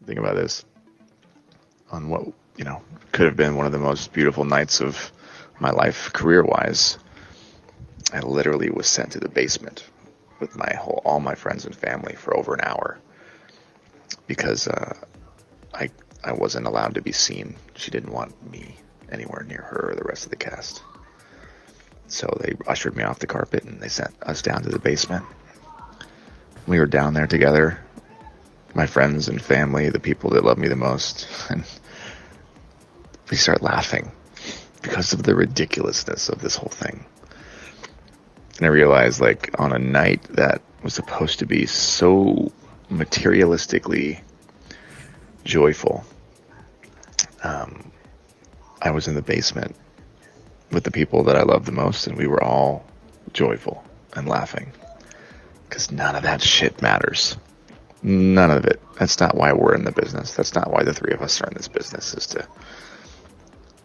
Think about this. On what, could have been one of the most beautiful nights of my life career-wise, I literally was sent to the basement with all my friends and family for over an hour because I I wasn't allowed to be seen. She didn't want me anywhere near her or the rest of the cast. So they ushered me off the carpet and they sent us down to the basement. We were down there together, my friends and family, the people that love me the most, and we start laughing because of the ridiculousness of this whole thing. And I realized, like, on a night that was supposed to be so materialistically joyful, I was in the basement with the people that I love the most, and we were all joyful and laughing. Because none of that shit matters. None of it. That's not why we're in the business. That's not why the three of us are in this business, is to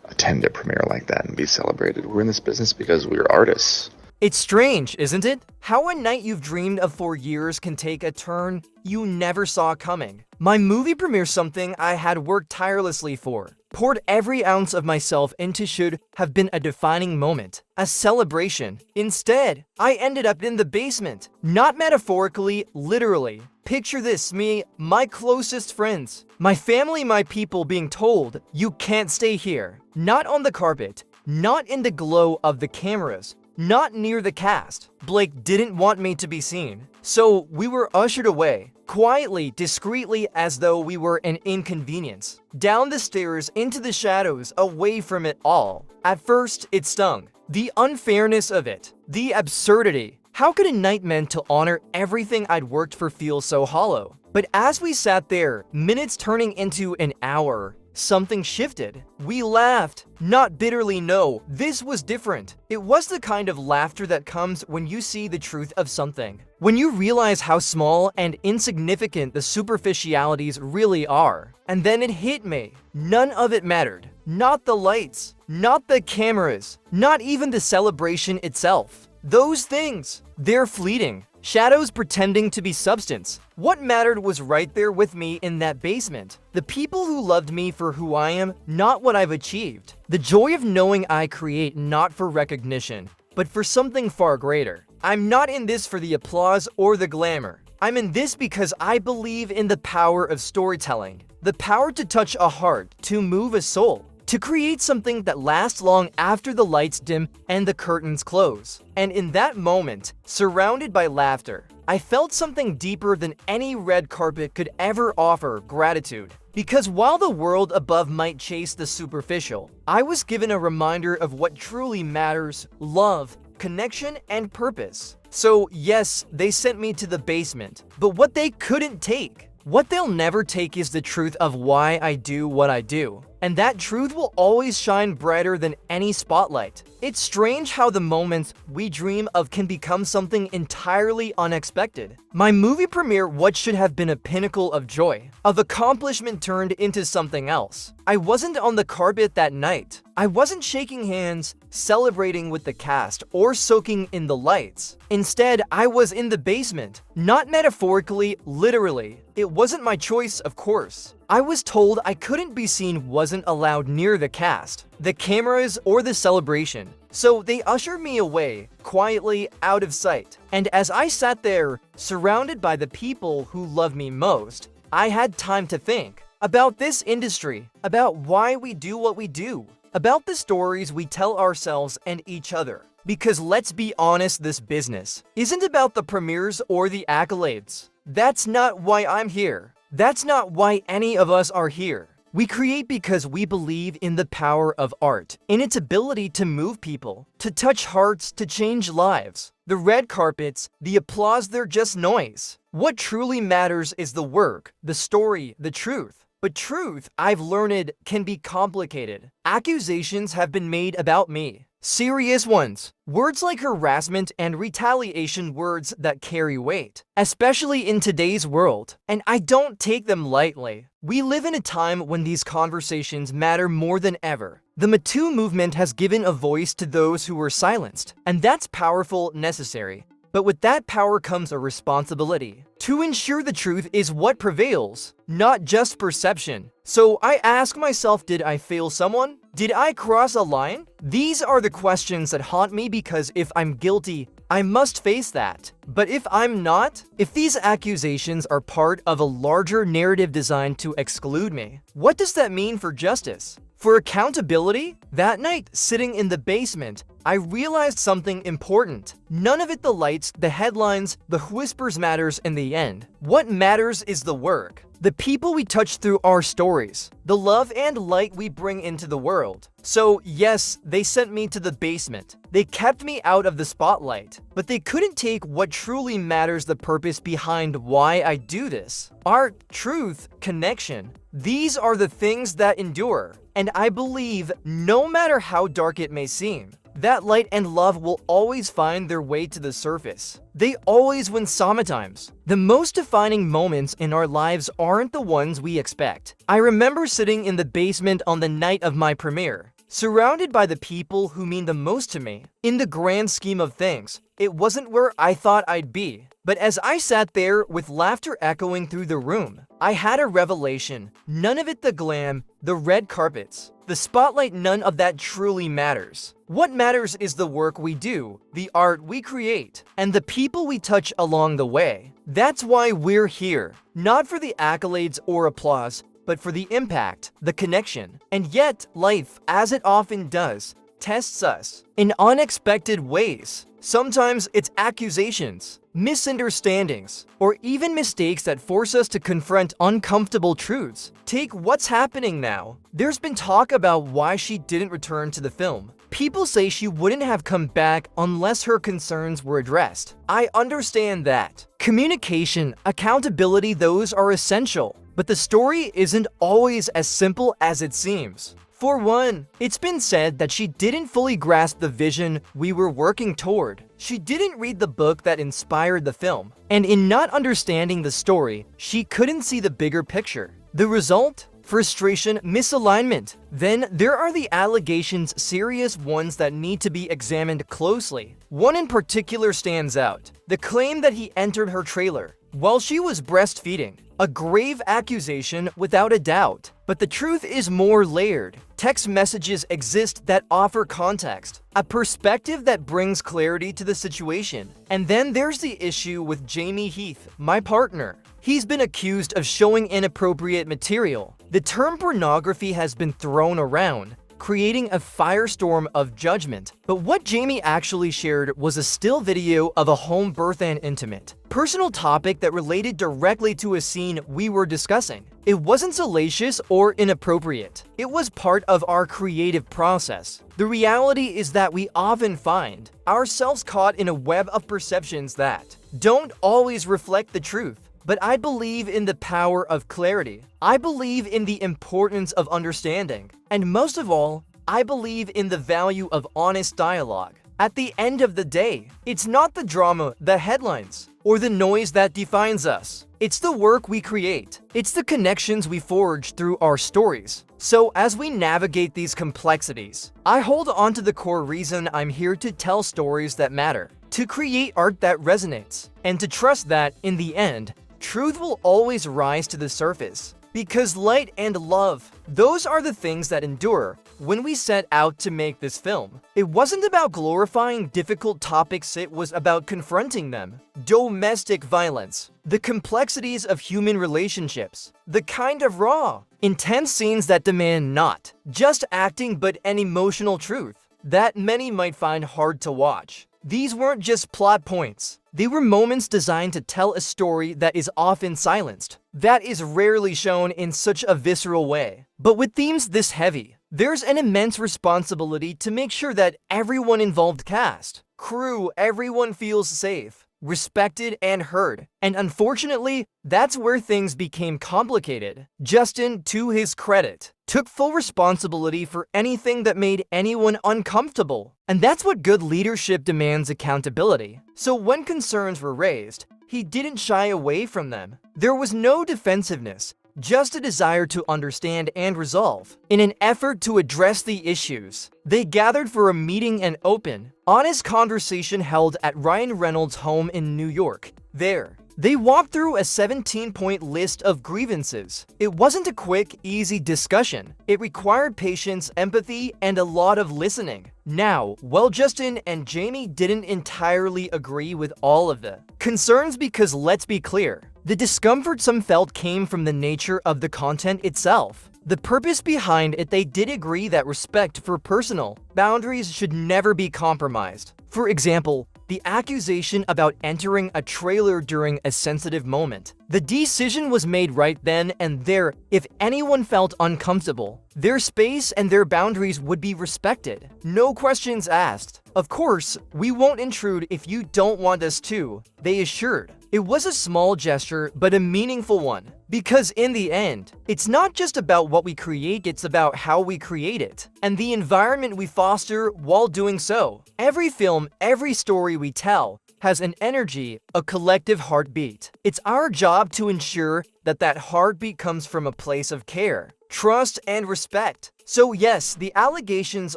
attend a premiere like that and be celebrated. We're in this business because we're artists. It's strange, isn't it? How a night you've dreamed of for years can take a turn you never saw coming. My movie premiere, something I had worked tirelessly for, poured every ounce of myself into, should have been a defining moment, a celebration. Instead, I ended up in the basement. Not metaphorically, literally. Picture this, me, my closest friends, my family, my people being told, you can't stay here. Not on the carpet, not in the glow of the cameras, not near the cast. Blake didn't want me to be seen. So we were ushered away, quietly, discreetly, as though we were an inconvenience. Down the stairs, into the shadows, away from it all. At first, it stung. The unfairness of it. The absurdity. How could a night meant to honor everything I'd worked for feel so hollow? But as we sat there, minutes turning into an hour, something shifted. We laughed. Not bitterly, no. This was different. It was the kind of laughter that comes when you see the truth of something. When you realize how small and insignificant the superficialities really are. And then it hit me. None of it mattered. Not the lights. Not the cameras. Not even the celebration itself. Those things, they're fleeting. Shadows pretending to be substance. What mattered was right there with me in that basement. The people who loved me for who I am, not what I've achieved. The joy of knowing I create not for recognition, but for something far greater. I'm not in this for the applause or the glamour. I'm in this because I believe in the power of storytelling. The power to touch a heart, to move a soul. To create something that lasts long after the lights dim and the curtains close. And in that moment, surrounded by laughter, I felt something deeper than any red carpet could ever offer: gratitude. Because while the world above might chase the superficial, I was given a reminder of what truly matters: love, connection, and purpose. So yes, they sent me to the basement, but what they couldn't take, what they'll never take, is the truth of why I do what I do. And that truth will always shine brighter than any spotlight. It's strange how the moments we dream of can become something entirely unexpected. My movie premiere, what should have been a pinnacle of joy, of accomplishment, turned into something else. I wasn't on the carpet that night. I wasn't shaking hands, celebrating with the cast, or soaking in the lights. Instead, I was in the basement. Not metaphorically, literally. It wasn't my choice, of course. I was told I couldn't be seen, wasn't allowed near the cast, the cameras, or the celebration. So they ushered me away, quietly, out of sight. And as I sat there, surrounded by the people who love me most, I had time to think about this industry, about why we do what we do, about the stories we tell ourselves and each other. Because let's be honest, this business isn't about the premieres or the accolades. That's not why I'm here. That's not why any of us are here. We create because we believe in the power of art, in its ability to move people, to touch hearts, to change lives. The red carpets, the applause, they're just noise. What truly matters is the work, the story, the truth. But truth, I've learned, can be complicated. Accusations have been made about me. Serious ones. Words like harassment and retaliation, words that carry weight, especially in today's world. And I don't take them lightly. We live in a time when these conversations matter more than ever. The Me Too movement has given a voice to those who were silenced, and that's powerful, necessary. But with that power comes a responsibility. To ensure the truth is what prevails, not just perception. So I ask myself, did I fail someone? Did I cross a line? These are the questions that haunt me because if I'm guilty, I must face that. But if I'm not, if these accusations are part of a larger narrative designed to exclude me, what does that mean for justice? For accountability? That night, sitting in the basement, I realized something important. None of it, the lights, the headlines, the whispers matters in the end. What matters is the work. The people we touch through our stories, the love and light we bring into the world. So yes, they sent me to the basement. They kept me out of the spotlight, but they couldn't take what truly matters, the purpose behind why I do this. Art, truth, connection. These are the things that endure. And I believe, no matter how dark it may seem, that light and love will always find their way to the surface. They always win sometimes. The most defining moments in our lives aren't the ones we expect. I remember sitting in the basement on the night of my premiere, surrounded by the people who mean the most to me. In the grand scheme of things, it wasn't where I thought I'd be. But as I sat there with laughter echoing through the room, I had a revelation. None of it the glam, the red carpets, the spotlight, none of that truly matters. What matters is the work we do, the art we create, and the people we touch along the way. That's why we're here, not for the accolades or applause, but for the impact, the connection. And yet, life, as it often does, tests us in unexpected ways. Sometimes it's accusations, misunderstandings, or even mistakes that force us to confront uncomfortable truths. Take what's happening now. There's been talk about why she didn't return to the film. People say she wouldn't have come back unless her concerns were addressed. I understand that. Communication, accountability, those are essential. But the story isn't always as simple as it seems. For one, it's been said that she didn't fully grasp the vision we were working toward. She didn't read the book that inspired the film. And in not understanding the story, she couldn't see the bigger picture. The result? Frustration, misalignment. Then there are the allegations, serious ones that need to be examined closely. One in particular stands out. The claim that he entered her trailer while she was breastfeeding. A grave accusation without a doubt. But the truth is more layered. Text messages exist that offer context, a perspective that brings clarity to the situation. And then there's the issue with Jamie Heath, my partner. He's been accused of showing inappropriate material. The term pornography has been thrown around, creating a firestorm of judgment. But what Jamie actually shared was a still video of a home birth and intimate, personal topic that related directly to a scene we were discussing. It wasn't salacious or inappropriate. It was part of our creative process. The reality is that we often find ourselves caught in a web of perceptions that don't always reflect the truth. But I believe in the power of clarity. I believe in the importance of understanding. And most of all, I believe in the value of honest dialogue. At the end of the day, it's not the drama, the headlines, or the noise that defines us. It's the work we create. It's the connections we forge through our stories. So as we navigate these complexities, I hold on to the core reason I'm here: to tell stories that matter, to create art that resonates, and to trust that, in the end, truth will always rise to the surface. Because light and love, those are the things that endure. When we set out to make this film, it wasn't about glorifying difficult topics, it was about confronting them. Domestic violence, the complexities of human relationships, the kind of raw, intense scenes that demand not just acting but an emotional truth that many might find hard to watch. These weren't just plot points. They were moments designed to tell a story that is often silenced, that is rarely shown in such a visceral way. But with themes this heavy, there's an immense responsibility to make sure that everyone involved, cast, crew, everyone feels safe, respected, and heard. And unfortunately, that's where things became complicated. Justin, to his credit, took full responsibility for anything that made anyone uncomfortable. And that's what good leadership demands: accountability. So when concerns were raised, he didn't shy away from them. There was no defensiveness, just a desire to understand and resolve. In an effort to address the issues, they gathered for a meeting and open, honest conversation held at Ryan Reynolds' home in New York. There, they walked through a 17-point list of grievances. It wasn't a quick, easy discussion. It required patience, empathy, and a lot of listening. Now, while Justin and Jamie didn't entirely agree with all of the concerns, because let's be clear, the discomfort some felt came from the nature of the content itself. The purpose behind it, they did agree that respect for personal boundaries should never be compromised. For example, the accusation about entering a trailer during a sensitive moment. The decision was made right then and there. If anyone felt uncomfortable, their space and their boundaries would be respected. No questions asked. Of course, we won't intrude if you don't want us to, they assured. It was a small gesture, but a meaningful one. Because in the end, it's not just about what we create, it's about how we create it, and the environment we foster while doing so. Every film, every story we tell has an energy, a collective heartbeat. It's our job to ensure that that heartbeat comes from a place of care, trust, and respect. So yes, the allegations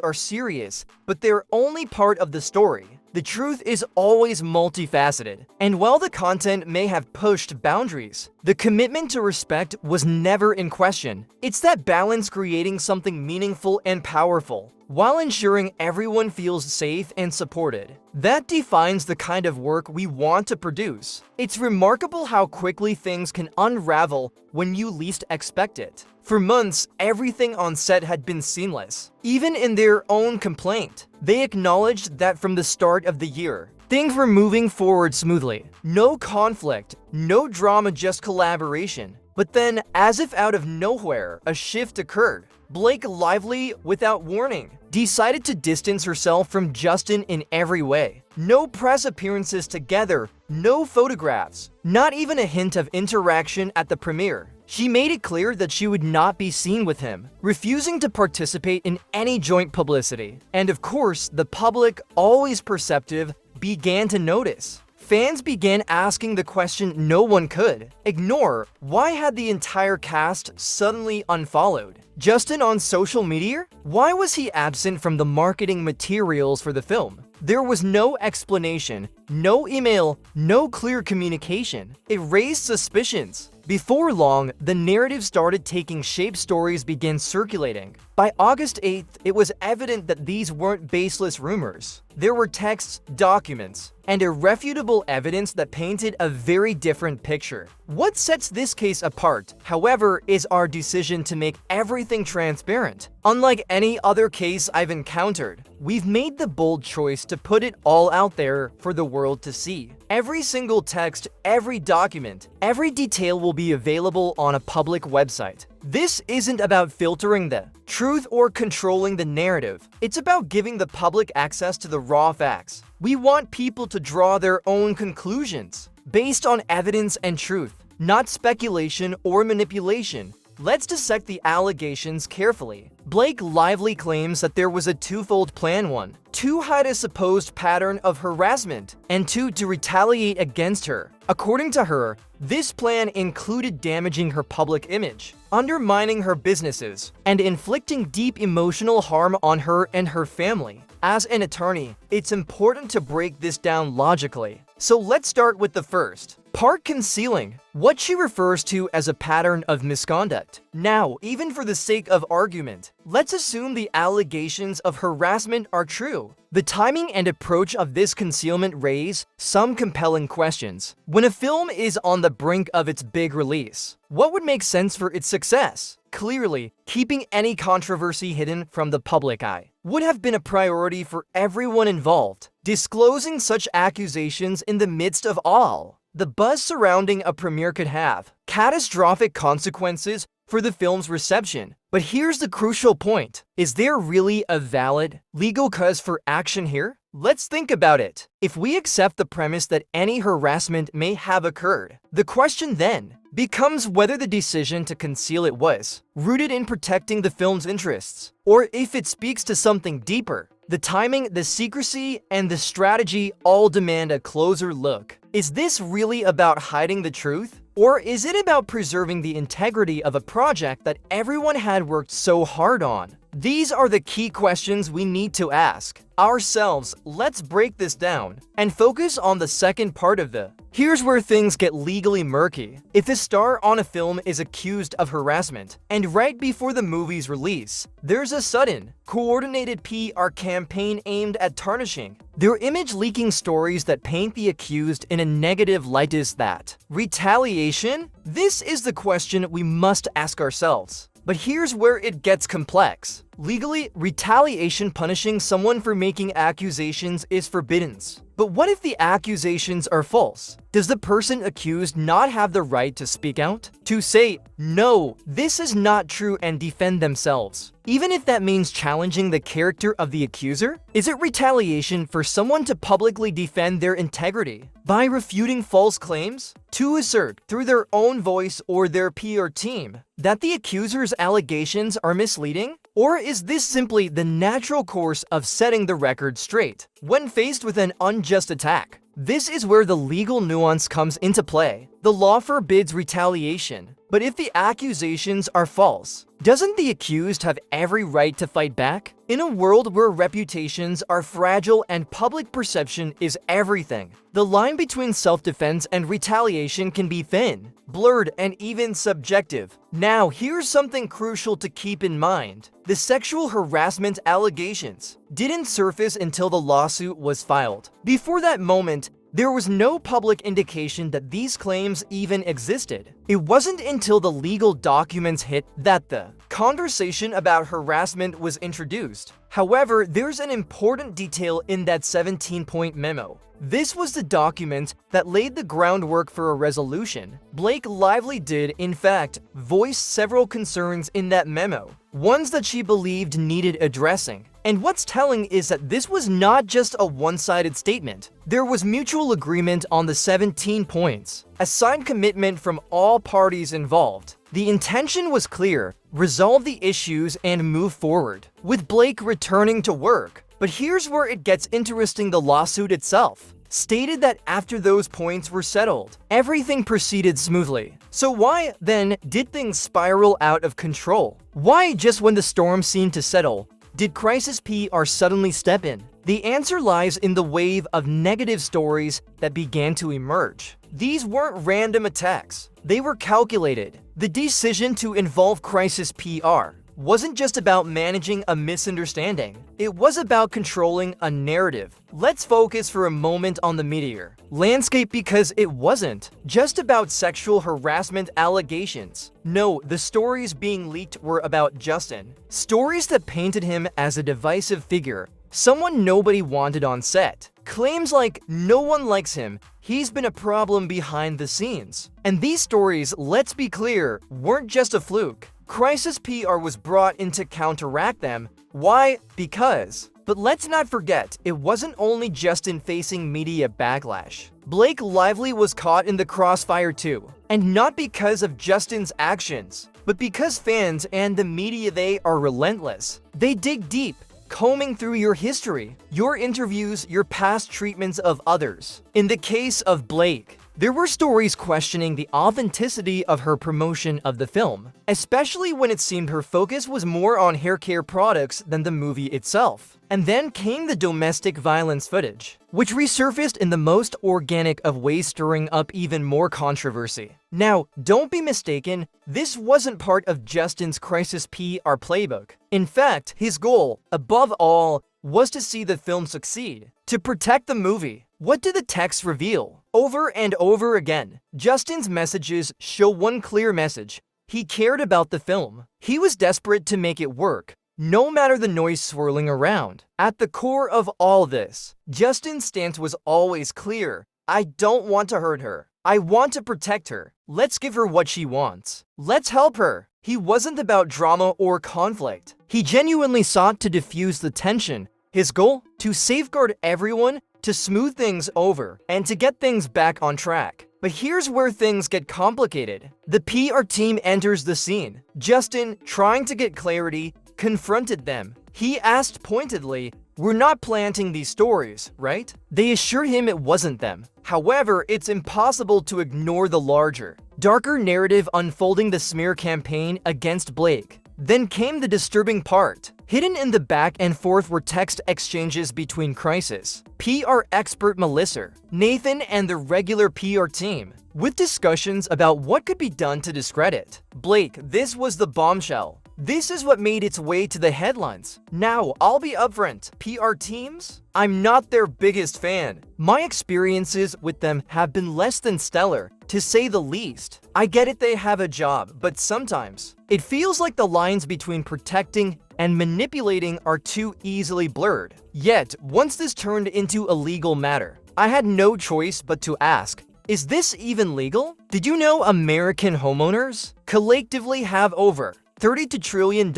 are serious, but they're only part of the story. The truth is always multifaceted, and while the content may have pushed boundaries, the commitment to respect was never in question. It's that balance, creating something meaningful and powerful, while ensuring everyone feels safe and supported. That defines the kind of work we want to produce. It's remarkable how quickly things can unravel when you least expect it. For months, everything on set had been seamless. Even in their own complaint, they acknowledged that from the start of the year, things were moving forward smoothly. No conflict, no drama, just collaboration. But then, as if out of nowhere, a shift occurred. Blake Lively, without warning, decided to distance herself from Justin in every way. No press appearances together, no photographs, not even a hint of interaction at the premiere. She made it clear that she would not be seen with him, refusing to participate in any joint publicity. And of course, the public, always perceptive, began to notice. Fans began asking the question no one could ignore: why had the entire cast suddenly unfollowed Justin on social media? Why was he absent from the marketing materials for the film? There was no explanation, no email, no clear communication. It raised suspicions. Before long, the narrative started taking shape. Stories began circulating. By August 8th, it was evident that these weren't baseless rumors. There were texts, documents, and irrefutable evidence that painted a very different picture. What sets this case apart, however, is our decision to make everything transparent. Unlike any other case I've encountered, we've made the bold choice to put it all out there for the world to see. Every single text, every document, every detail will be available on a public website. This isn't about filtering the truth or controlling the narrative. It's about giving the public access to the raw facts. We want people to draw their own conclusions based on evidence and truth, not speculation or manipulation. Let's dissect the allegations carefully. Blake Lively claims that there was a twofold plan: one, to hide a supposed pattern of harassment, and two, to retaliate against her. According to her, this plan included damaging her public image, undermining her businesses, and inflicting deep emotional harm on her and her family. As an attorney, it's important to break this down logically. So let's start with the first part: concealing what she refers to as a pattern of misconduct. Now, even for the sake of argument, let's assume the allegations of harassment are true. The timing and approach of this concealment raise some compelling questions. When a film is on the brink of its big release, what would make sense for its success? Clearly, keeping any controversy hidden from the public eye would have been a priority for everyone involved. Disclosing such accusations in the midst of all the buzz surrounding a premiere could have catastrophic consequences for the film's reception. But here's the crucial point: is there really a valid legal cause for action here? Let's think about it. If we accept the premise that any harassment may have occurred, the question then becomes whether the decision to conceal it was rooted in protecting the film's interests, or if it speaks to something deeper. The timing, the secrecy, and the strategy all demand a closer look. Is this really about hiding the truth? Or is it about preserving the integrity of a project that everyone had worked so hard on? These are the key questions we need to ask ourselves. Let's break this down and focus on the second part of the. Here's where things get legally murky. If a star on a film is accused of harassment, and right before the movie's release, there's a sudden, coordinated PR campaign aimed at tarnishing their image, leaking stories that paint the accused in a negative light, is that retaliation? This is the question we must ask ourselves. But here's where it gets complex. Legally, retaliation, punishing someone for making accusations, is forbidden. But what if the accusations are false? Does the person accused not have the right to speak out? To say, no, this is not true, and defend themselves? Even if that means challenging the character of the accuser? Is it retaliation for someone to publicly defend their integrity by refuting false claims? To assert, through their own voice or their PR team, that the accuser's allegations are misleading? Or is this simply the natural course of setting the record straight when faced with an unjust attack? This is where the legal nuance comes into play. The law forbids retaliation, but if the accusations are false, doesn't the accused have every right to fight back? In a world where reputations are fragile and public perception is everything, the line between self-defense and retaliation can be thin, blurred, and even subjective. Now, here's something crucial to keep in mind. The sexual harassment allegations didn't surface until the lawsuit was filed. Before that moment, there was no public indication that these claims even existed. It wasn't until the legal documents hit that the conversation about harassment was introduced. However, there's an important detail in that 17-point memo. This was the document that laid the groundwork for a resolution. Blake Lively did, in fact, voice several concerns in that memo, ones that she believed needed addressing. And what's telling is that this was not just a one-sided statement. There was mutual agreement on the 17 points, a signed commitment from all parties involved. The intention was clear: resolve the issues and move forward, with Blake returning to work. But here's where it gets interesting. The lawsuit itself stated that after those points were settled, everything proceeded smoothly. So why, then, did things spiral out of control? Why, just when the storm seemed to settle, did Crisis PR suddenly step in? The answer lies in the wave of negative stories that began to emerge. These weren't random attacks. They were calculated. The decision to involve Crisis PR wasn't just about managing a misunderstanding. It was about controlling a narrative. Let's focus for a moment on the media landscape, because it wasn't just about sexual harassment allegations. No, the stories being leaked were about Justin. Stories that painted him as a divisive figure, someone nobody wanted on set. Claims like, no one likes him, he's been a problem behind the scenes. And these stories, let's be clear, weren't just a fluke. Crisis PR was brought in to counteract them. Why? Because. But let's not forget, it wasn't only Justin facing media backlash. Blake Lively was caught in the crossfire too. And not because of Justin's actions, but because fans and the media, they are relentless. They dig deep, combing through your history, your interviews, your past treatments of others. In the case of Blake, there were stories questioning the authenticity of her promotion of the film, especially when it seemed her focus was more on hair care products than the movie itself. And then came the domestic violence footage, which resurfaced in the most organic of ways, stirring up even more controversy. Now, don't be mistaken, this wasn't part of Justin's Crisis PR playbook. In fact, his goal, above all, was to see the film succeed, to protect the movie. What did the text reveal? Over and over again, Justin's messages show one clear message: he cared about the film. He was desperate to make it work, no matter the noise swirling around. At the core of all this, Justin's stance was always clear: I don't want to hurt her. I want to protect her. Let's give her what she wants. Let's help her. He wasn't about drama or conflict. He genuinely sought to diffuse the tension. His goal? To safeguard everyone, to smooth things over, and to get things back on track. But here's where things get complicated. The PR team enters the scene. Justin, trying to get clarity, confronted them. He asked pointedly, "We're not planting these stories, right?" They assure him it wasn't them. However, it's impossible to ignore the larger, darker narrative unfolding the smear campaign against Blake. Then came the disturbing part. Hidden in the back and forth were text exchanges between Crisis, PR expert Melissa, Nathan, and the regular PR team, with discussions about what could be done to discredit Blake. This was the bombshell. This is what made its way to the headlines. Now, I'll be upfront. PR teams? I'm not their biggest fan. My experiences with them have been less than stellar, to say the least. I get it, they have a job, but sometimes it feels like the lines between protecting and manipulating are too easily blurred. Yet, once this turned into a legal matter, I had no choice but to ask, is this even legal? Did you know American homeowners collectively have over $32 trillion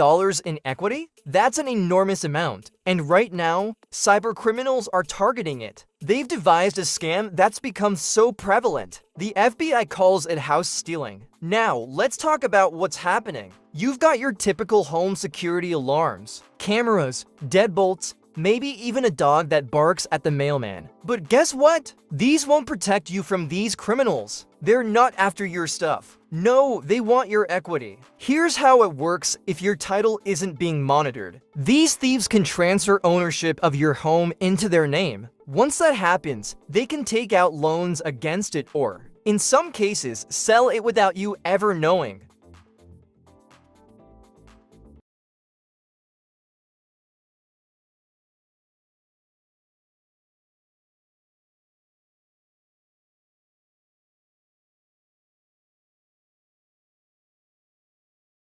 in equity? That's an enormous amount. And right now, cybercriminals are targeting it. They've devised a scam that's become so prevalent. The FBI calls it house stealing. Now, let's talk about what's happening. You've got your typical home security alarms, cameras, deadbolts, maybe even a dog that barks at the mailman. But guess what? These won't protect you from these criminals. They're not after your stuff. No, they want your equity. Here's how it works if your title isn't being monitored. These thieves can transfer ownership of your home into their name. Once that happens, they can take out loans against it or, in some cases, sell it without you ever knowing.